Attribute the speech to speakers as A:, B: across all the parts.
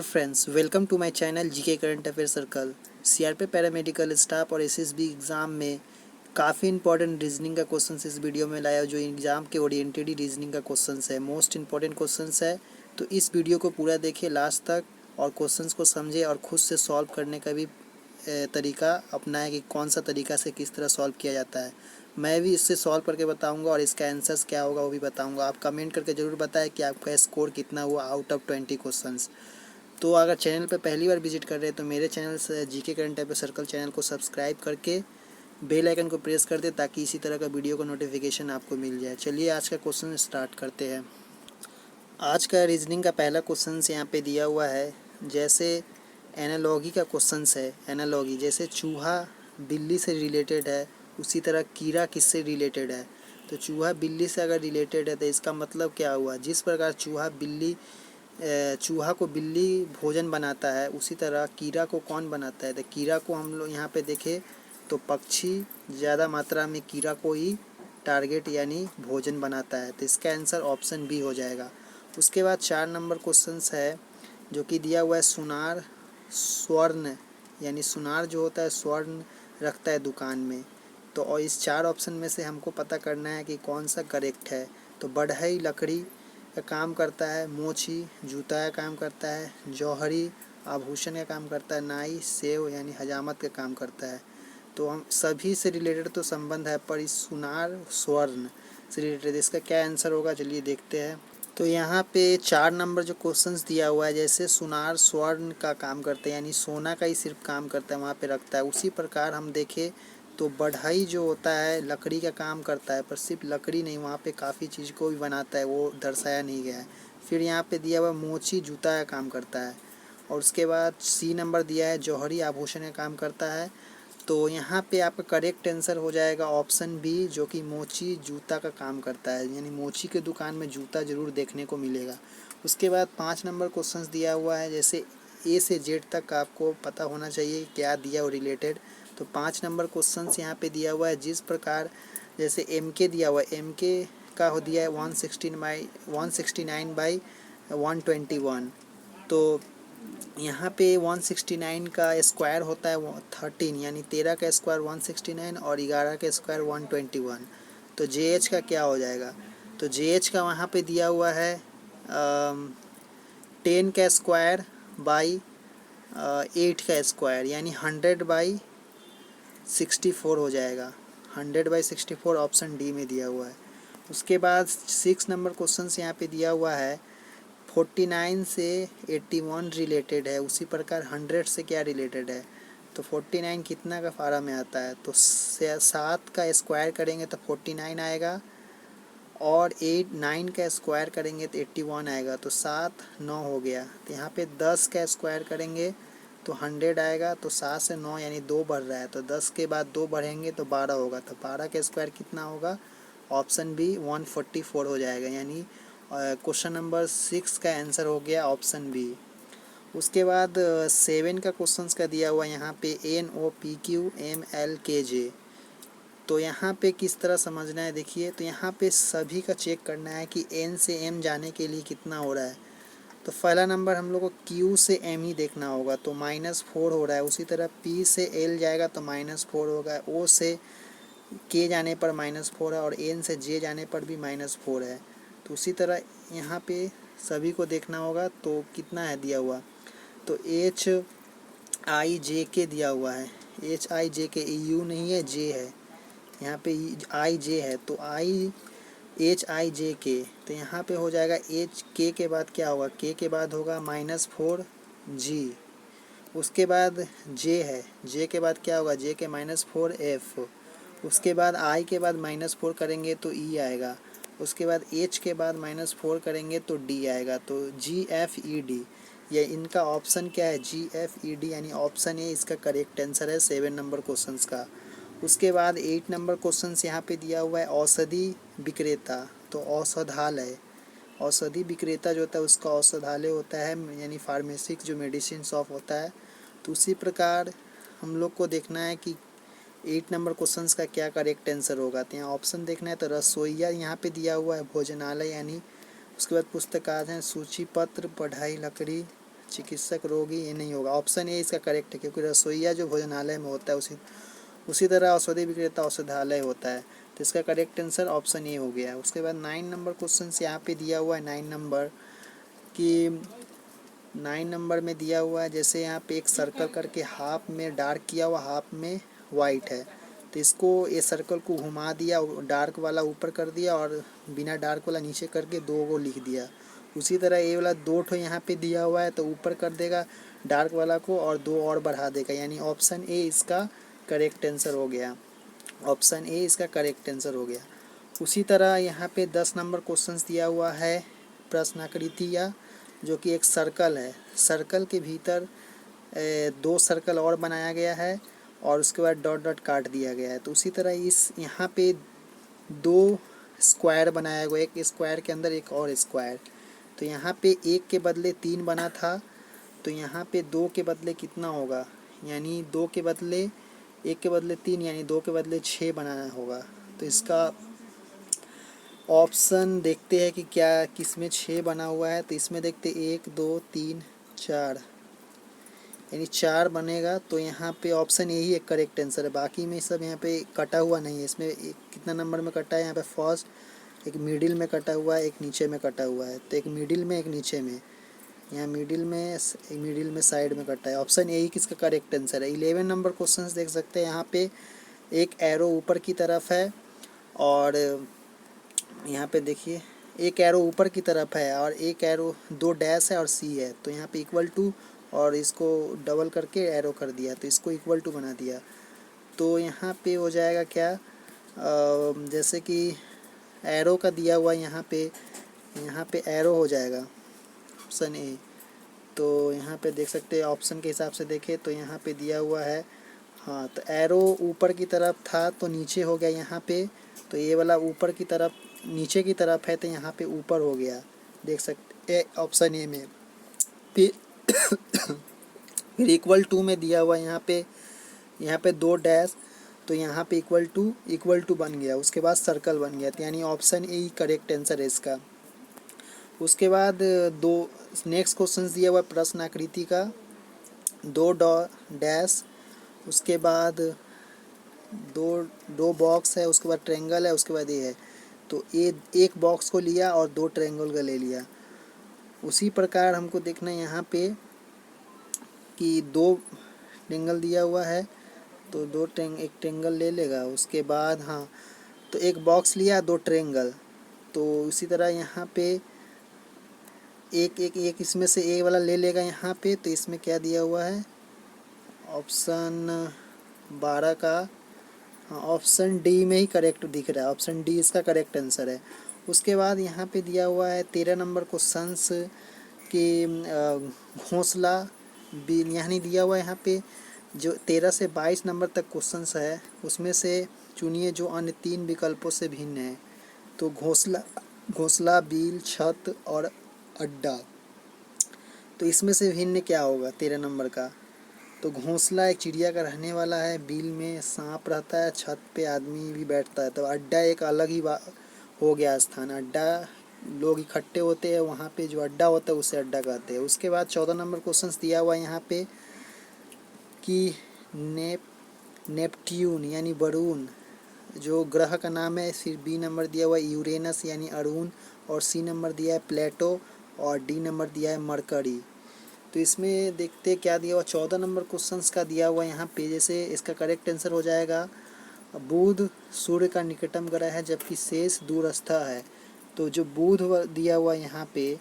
A: Friends, welcome to my channel GK current affair circle. CRP paramedical staff और SSB exam में काफ़ी important reasoning का question इस video में लाया, जो एग्ज़ाम के ओरिएंटेड ही रीजनिंग का क्वेश्चन है, मोस्ट इंपॉर्टेंट क्वेश्चन है। तो इस वीडियो को पूरा देखिए लास्ट तक और क्वेश्चन को समझे और खुद से सॉल्व करने का भी तरीका अपनाएं कि कौन सा तरीका से किस तरह सॉल्व किया जाता है। मैं भी इससे सॉल्व करके बताऊंगा और इसका आंसर्स क्या होगा वो भी बताऊंगा। आप कमेंट करके ज़रूर बताएं कि आपका स्कोर कितना हुआ आउट ऑफ 20 क्वेश्चंस। तो अगर चैनल पर पहली बार विजिट कर रहे हैं तो मेरे चैनल से GK current affair circle channel को सब्सक्राइब करके बेल आइकन को प्रेस कर दे ताकि इसी तरह का वीडियो का नोटिफिकेशन आपको मिल जाए। चलिए आज का क्वेश्चन स्टार्ट करते हैं। आज का रीजनिंग का पहला क्वेश्चन यहाँ पे दिया हुआ है, जैसे एनालॉगी का क्वेश्चन है। एनालॉगी जैसे चूहा बिल्ली से रिलेटेड है, उसी तरह कीड़ा किससे रिलेटेड है। तो चूहा बिल्ली से अगर रिलेटेड है तो इसका मतलब क्या हुआ, जिस प्रकार चूहा को बिल्ली भोजन बनाता है उसी तरह कीड़ा को कौन बनाता है। तो कीड़ा को हम लोग यहाँ पे देखें तो पक्षी ज़्यादा मात्रा में कीड़ा को ही टारगेट यानी भोजन बनाता है। तो इसका आंसर ऑप्शन बी हो जाएगा। उसके बाद 4 नंबर क्वेश्चन है जो कि दिया हुआ है, सुनार स्वर्ण यानी सुनार जो होता है स्वर्ण रखता है दुकान में। तो और इस 4 ऑप्शन में से हमको पता करना है कि कौन सा करेक्ट है। तो बढ़ई लकड़ी का काम करता है, मोची जूता का काम करता है, जौहरी आभूषण का काम करता है, नाई सेव यानी हजामत का काम करता है। तो हम सभी से रिलेटेड तो संबंध है, पर इस सुनार स्वर्ण से रिलेटेड इसका क्या आंसर होगा चलिए देखते हैं। तो यहाँ पे 4 नंबर जो क्वेश्चंस दिया हुआ है, जैसे सुनार स्वर्ण का काम करते हैं यानी सोना का ही सिर्फ काम करता है वहाँ पे रखता है, उसी प्रकार हम देखें तो बढ़ई जो होता है लकड़ी का काम करता है, पर सिर्फ लकड़ी नहीं वहाँ पे काफ़ी चीज़ को भी बनाता है, वो दर्शाया नहीं गया है। फिर यहाँ पे दिया हुआ मोची जूता का काम करता है, और उसके बाद सी नंबर दिया है जौहरी आभूषण का काम करता है। तो यहाँ पे आपका करेक्ट आंसर हो जाएगा ऑप्शन बी, जो कि मोची जूता का काम करता है, यानी मोची के दुकान में जूता ज़रूर देखने को मिलेगा। उसके बाद 5 नंबर क्वेश्चंस दिया हुआ है, जैसे ए से जेड तक आपको पता होना चाहिए क्या दिया हो रिलेटेड। तो 5 नंबर क्वेश्चंस यहाँ पे दिया हुआ है, जिस प्रकार जैसे एम के दिया हुआ है, एम के का हो दिया है 169/121। तो यहाँ पे 169 का स्क्वायर होता है 13, यानी 13 का स्क्वायर 169 और 11 का स्क्वायर 121। तो जे एच का क्या हो जाएगा। तो जे एच का वहाँ पे दिया हुआ है 10 का स्क्वायर बाई 8 का स्क्वायर यानी 100/64 हो जाएगा। 100/64 ऑप्शन डी में दिया हुआ है। उसके बाद 6 नंबर क्वेश्चन यहाँ पे दिया हुआ है, 49 से 81 रिलेटेड है, उसी प्रकार 100 से क्या रिलेटेड है। तो 49 कितना का फारा में आता है, तो 7 का स्क्वायर करेंगे तो 49 आएगा, और 9 का स्क्वायर करेंगे तो 81 आएगा। तो 7 9 हो गया। तो यहाँ पे 10 का स्क्वायर करेंगे तो 100 आएगा। तो 7 से 9 यानी 2 बढ़ रहा है, तो 10 के बाद 2 बढ़ेंगे तो 12 होगा। तो 12 का स्क्वायर कितना होगा, ऑप्शन बी 144 हो जाएगा, यानी क्वेश्चन नंबर 6 का आंसर हो गया ऑप्शन बी। उसके बाद 7 का क्वेश्चन का दिया हुआ यहाँ पे NOPQMLKJ। तो यहाँ पे किस तरह समझना है देखिए, तो यहाँ पे सभी का चेक करना है कि N से M जाने के लिए कितना हो रहा है। तो पहला नंबर हम लोग को Q से M ही देखना होगा, तो -4 हो रहा है। उसी तरह P से L जाएगा तो -4 होगा, O से K जाने पर -4 है, और N से J जाने पर भी -4 है। तो उसी तरह यहाँ पे सभी को देखना होगा। तो कितना है दिया हुआ, तो HIJK दिया हुआ है, HIJK U नहीं है, J है यहाँ पे, IJ है। तो HIJK, तो यहाँ पे हो जाएगा K के बाद क्या होगा, K के बाद होगा -4G। उसके बाद J है, J के बाद क्या होगा, J के -4F। उसके बाद I के बाद -4 करेंगे तो E आएगा। उसके बाद H के बाद -4 करेंगे तो D आएगा। तो GFED, ये इनका ऑप्शन क्या है, GFED, यानी ऑप्शन ए इसका करेक्ट आंसर है 7 नंबर क्वेश्चन का। उसके बाद 8 नंबर क्वेश्चन यहाँ पे दिया हुआ है, औषधि विक्रेता। तो औषधालय, औषधि विक्रेता जो होता है उसका औषधालय होता है, यानी फार्मेसिक जो मेडिसिन शॉप होता है। तो उसी प्रकार हम लोग को देखना है कि 8 नंबर क्वेश्चन का क्या करेक्ट आंसर होगा। तो यहाँ ऑप्शन देखना है, तो रसोईया यहाँ पे दिया हुआ है, भोजनालय यानी। उसके बाद पुस्तकालय, सूची पत्र, पढ़ाई लकड़ी, चिकित्सक रोगी ये नहीं होगा, ऑप्शन ए इसका करेक्ट है, क्योंकि रसोईया जो भोजनालय में होता है उसी तरह औषधि विक्रेता औषधालय होता है। तो इसका करेक्ट आंसर ऑप्शन ए हो गया। उसके बाद 9 नंबर क्वेश्चन यहाँ पे दिया हुआ है 9 नंबर कि 9 नंबर में दिया हुआ है, जैसे यहाँ पे एक सर्कल करके हाफ में डार्क किया हुआ, हाफ में वाइट है, तो इसको ये सर्कल को घुमा दिया, डार्क वाला ऊपर कर दिया और बिना डार्क वाला नीचे करके 2 को लिख दिया। उसी तरह ये वाला 2 ठो यहाँ पे दिया हुआ है, तो ऊपर कर देगा डार्क वाला को और 2 और बढ़ा देगा, यानी ऑप्शन ए इसका करेक्ट आंसर हो गया। ऑप्शन ए इसका करेक्ट आंसर हो गया। उसी तरह यहाँ पे 10 नंबर क्वेश्चन दिया हुआ है प्रश्नाकृतियाँ, जो कि एक सर्कल है, सर्कल के भीतर 2 सर्कल और बनाया गया है और उसके बाद डॉट डॉट काट दिया गया है। तो उसी तरह इस यहाँ पे 2 स्क्वायर बनाया गया, एक स्क्वायर के अंदर एक और स्क्वायर, तो यहाँ पे 1 के बदले 3 बना था, तो यहाँ पे 2 के बदले कितना होगा, यानी 2 के बदले 1 के बदले 3 यानी 2 के बदले 6 बनाना होगा। तो इसका ऑप्शन देखते हैं कि क्या किसमें 6 बना हुआ है, तो इसमें देखते 1 2 3 4 यानी 4 बनेगा, तो यहाँ पे ऑप्शन यही एक करेक्ट आंसर है। बाकी में सब यहाँ पे कटा हुआ नहीं है, इसमें कितना नंबर में कटा है, यहाँ पे फर्स्ट, एक मिडिल में कटा हुआ है, एक नीचे में कटा हुआ है, तो एक मिडिल में एक नीचे में, यहाँ मिडिल में साइड में कटा है। ऑप्शन यही किसका करेक्ट आंसर है। 11 नंबर क्वेश्चन देख सकते हैं, यहाँ पे एक एरो ऊपर की तरफ है और यहाँ पे देखिए एक एरो ऊपर की तरफ है और एक एरो 2 डैश है और सी है, तो यहाँ पे इक्वल टू और इसको डबल करके एरो कर दिया, तो इसको इक्वल टू बना दिया। तो यहाँ पे हो जाएगा क्या, जैसे कि एरो का दिया हुआ यहाँ पे एरो हो जाएगा ऑप्शन ए। तो यहाँ पे देख सकते हैं ऑप्शन के हिसाब से देखें तो यहाँ पे दिया हुआ है, हाँ, तो एरो ऊपर की तरफ था तो नीचे हो गया यहाँ पे, तो ये वाला ऊपर की तरफ नीचे की तरफ है तो यहाँ पे ऊपर हो गया, देख सकते ऑप्शन ए में। फिर इक्वल टू में दिया हुआ यहाँ पे 2 डैश, तो यहाँ पे इक्वल टू बन गया, उसके बाद सर्कल बन गया, तो यानी ऑप्शन ए करेक्ट आंसर है इसका। उसके बाद 2 नेक्स्ट क्वेश्चन दिया हुआ प्रश्न आकृति का 2 डैश, उसके बाद दो बॉक्स है, उसके बाद ट्रायंगल है, उसके बाद ये है, तो ये एक बॉक्स को लिया और 2 ट्रायंगल का ले लिया। उसी प्रकार हमको देखना है यहाँ पे कि 2 ट्रायंगल दिया हुआ है तो एक ट्रायंगल ले लेगा, उसके बाद हाँ, तो एक बॉक्स लिया 2 ट्रायंगल, तो इसी तरह यहाँ पे एक इसमें से ए वाला ले लेगा यहाँ पे, तो इसमें क्या दिया हुआ है ऑप्शन 12 का, हाँ, ऑप्शन डी में ही करेक्ट दिख रहा है, ऑप्शन डी इसका करेक्ट आंसर है। उसके बाद यहाँ पे दिया हुआ है 13 नंबर क्वेश्चंस कि घोंसला बिल, यानी दिया हुआ है यहाँ पे जो 13 से 22 नंबर तक क्वेश्चंस है, उसमें से चुनिए जो अन्य 3 विकल्पों से भिन्न है। तो घोंसला, बिल, छत और अड्डा, तो इसमें से भिन्न क्या होगा 13 नंबर का। तो घोंसला एक चिड़िया का रहने वाला है, बिल में सांप रहता है, छत पे आदमी भी बैठता है, तो अड्डा एक अलग ही हो गया स्थान, अड्डा लोग इकट्ठे होते हैं वहाँ पे, जो अड्डा होता है उसे अड्डा कहते हैं। उसके बाद 14 नंबर क्वेश्चन दिया हुआ है यहाँ पे कि नेपट्यून यानी वरुण जो ग्रह का नाम है, फिर बी नंबर दिया हुआ है यूरेनस यानी अरुण, और सी नंबर दिया है प्लेटो, और डी नंबर दिया है मरकरी। तो इसमें देखते क्या दिया हुआ 14 नंबर क्वेश्चंस का दिया हुआ यहाँ पे, जैसे इसका करेक्ट आंसर हो जाएगा बुध सूर्य का निकटतम ग्रह है जबकि शेष दूरस्थ है। तो जो बुध दिया हुआ यहाँ पे,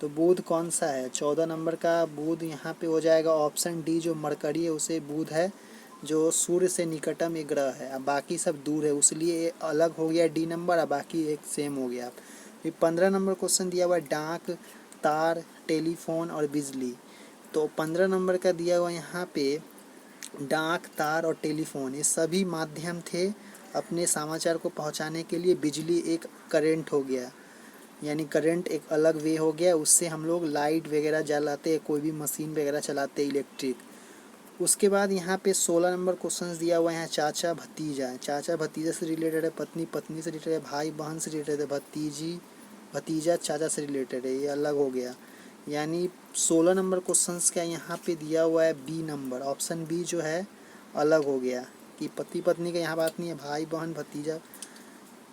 A: तो बुध कौन सा है 14 नंबर का, बुध यहाँ पे हो जाएगा ऑप्शन डी, जो मरकरी है उसे बुध है जो सूर्य से निकटतम एक ग्रह है, अब बाकी सब दूर है उसलिए अलग हो गया डी नंबर, अब बाकी एक सेम हो गया। फिर 15 नंबर क्वेश्चन दिया हुआ है डाक, तार, टेलीफोन और बिजली। तो 15 नंबर का दिया हुआ यहाँ पे डाक, तार और टेलीफोन ये सभी माध्यम थे अपने समाचार को पहुँचाने के लिए। बिजली एक करंट हो गया, यानी करंट एक अलग वे हो गया, उससे हम लोग लाइट वगैरह जलाते हैं, कोई भी मशीन वगैरह चलाते हैं इलेक्ट्रिक। उसके बाद यहाँ पे 16 नंबर क्वेश्चन दिया हुआ है चाचा भतीजा, चाचा भतीजा से रिलेटेड है, पत्नी पत्नी से रिलेटेड है, भाई बहन से रिलेटेड है, भतीजा चाचा से रिलेटेड है, ये अलग हो गया। यानी 16 नंबर क्वेश्चंस का यहाँ पे दिया हुआ है बी नंबर, ऑप्शन बी जो है अलग हो गया कि पति पत्नी का यहाँ बात नहीं है, भाई बहन भतीजा।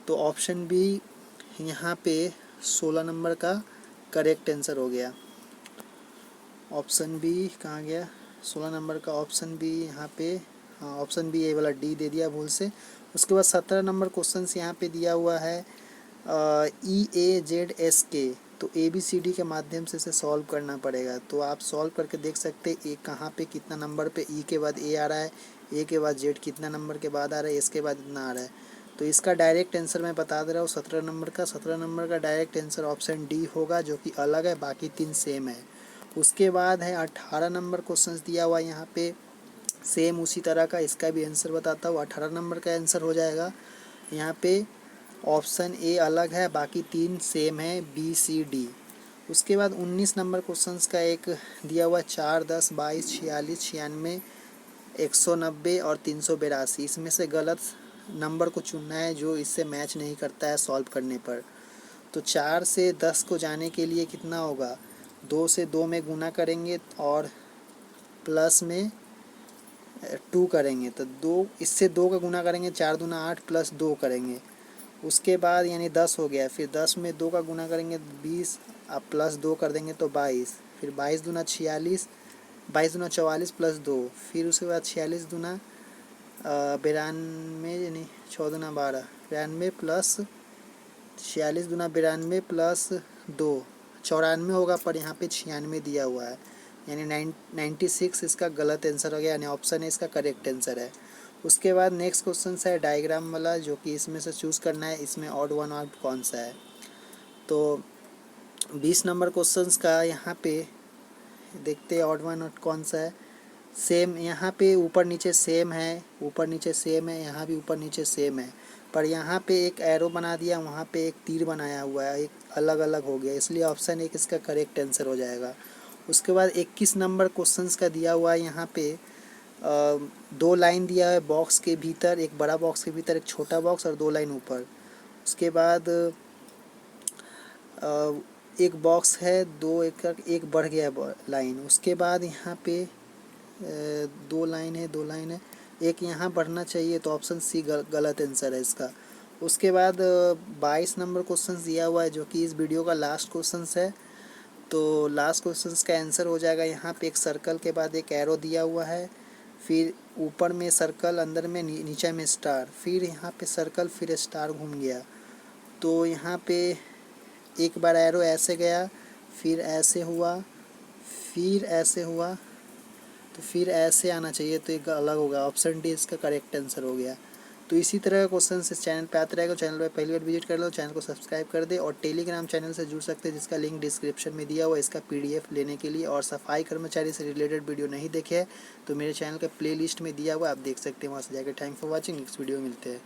A: तो ऑप्शन बी यहाँ पे 16 नंबर का करेक्ट आंसर हो गया। ऑप्शन बी कहाँ गया, 16 नंबर का ऑप्शन बी यहाँ पे, हाँ ऑप्शन बी ए वाला डी दे दिया भूल से। उसके बाद 17 नंबर क्वेश्चन यहाँ पे दिया हुआ है EAZSK, तो ABCD के माध्यम से इसे सॉल्व करना पड़ेगा। तो आप सॉल्व करके देख सकते हैं ए कहाँ पे कितना नंबर पे E के बाद A आ रहा है, A के बाद Z कितना नंबर के बाद आ रहा है, S के बाद इतना आ रहा है। तो इसका डायरेक्ट आंसर मैं बता दे रहा हूँ 17 नंबर का डायरेक्ट आंसर ऑप्शन डी होगा, जो कि अलग है, बाकी 3 सेम है। उसके बाद है 18 नंबर क्वेश्चन दिया हुआ यहाँ पे, सेम उसी तरह का, इसका भी आंसर बताता हूँ। 18 नंबर का आंसर हो जाएगा यहाँ पे ऑप्शन ए अलग है, बाकी 3 सेम है, बी सी डी। उसके बाद 19 नंबर क्वेश्चंस का एक दिया हुआ 4, 10, 22, 46, 96, 190 और 382। इसमें से गलत नंबर को चुनना है जो इससे मैच नहीं करता है सॉल्व करने पर। तो 4 से 10 को जाने के लिए कितना होगा, 2 से 2 में गुना करेंगे और प्लस में 2 करेंगे, तो 2 इससे 2 का गुना करेंगे, 4 दूना 8 प्लस 2 करेंगे। उसके बाद यानी 10 हो गया, फिर 10 में 2 का गुना करेंगे 20, अब प्लस 2 कर देंगे तो 22, फिर 22 दूना 46, 22 दूना 44 प्लस 2, फिर उसके बाद 46 दूना 92 यानी 6 दूना 12, 92 प्लस 46 दूना 92 प्लस 2, 94 होगा, पर यहाँ पे 96 दिया हुआ है, यानी 96 इसका गलत आंसर हो गया, यानी ऑप्शन है इसका करेक्ट आंसर है। उसके बाद नेक्स्ट क्वेश्चन है डायग्राम वाला, जो कि इसमें से चूज़ करना है इसमें ऑड वन आउट कौन सा है। तो 20 नंबर क्वेश्चंस का यहाँ पे देखते हैं ऑड वन आउट कौन सा है। सेम यहाँ पे ऊपर नीचे सेम है, ऊपर नीचे सेम है, यहाँ भी ऊपर नीचे सेम है, पर यहाँ पे एक एरो बना दिया, वहाँ पे एक तीर बनाया हुआ है, एक अलग अलग हो गया, इसलिए ऑप्शन एक इसका करेक्ट आंसर हो जाएगा। उसके बाद 21 नंबर क्वेश्चंस का दिया हुआ है यहाँ पे 2 लाइन दिया है बॉक्स के भीतर, एक बड़ा बॉक्स के भीतर एक छोटा बॉक्स और 2 लाइन ऊपर। उसके बाद एक बॉक्स है, 2 एक बढ़ गया लाइन। उसके बाद यहाँ पे 2 लाइन है, 2 लाइन है, एक यहाँ बढ़ना चाहिए, तो ऑप्शन सी गलत आंसर है इसका। उसके बाद 22 नंबर क्वेश्चन दिया हुआ है, जो कि इस वीडियो का लास्ट क्वेश्चन है। तो लास्ट क्वेश्चन का आंसर हो जाएगा यहाँ पे एक सर्कल के बाद एक एरो दिया हुआ है, फिर ऊपर में सर्कल, अंदर में नीचे में स्टार, फिर यहाँ पे सर्कल, फिर स्टार घूम गया। तो यहाँ पे एक बार एरो ऐसे गया, फिर ऐसे हुआ, फिर ऐसे हुआ, तो फिर ऐसे आना चाहिए, तो एक अलग होगा, ऑप्शन डी इसका करेक्ट आंसर हो गया। तो इसी तरह का क्वेश्चन इस चैनल पे आते रहेगा। चैनल पे पहली बार विजिट कर लो, चैनल को सब्सक्राइब कर दे और टेलीग्राम चैनल से जुड़ सकते हैं, जिसका लिंक डिस्क्रिप्शन में दिया हुआ है इसका PDF लेने के लिए। और सफाई कर्मचारी से रिलेटेड वीडियो नहीं देखे है तो मेरे चैनल के प्ले लिस्ट में दिया हुआ आप देख सकते हैं, वहाँ से जाकर। Thank for watching, next video मिलते हैं।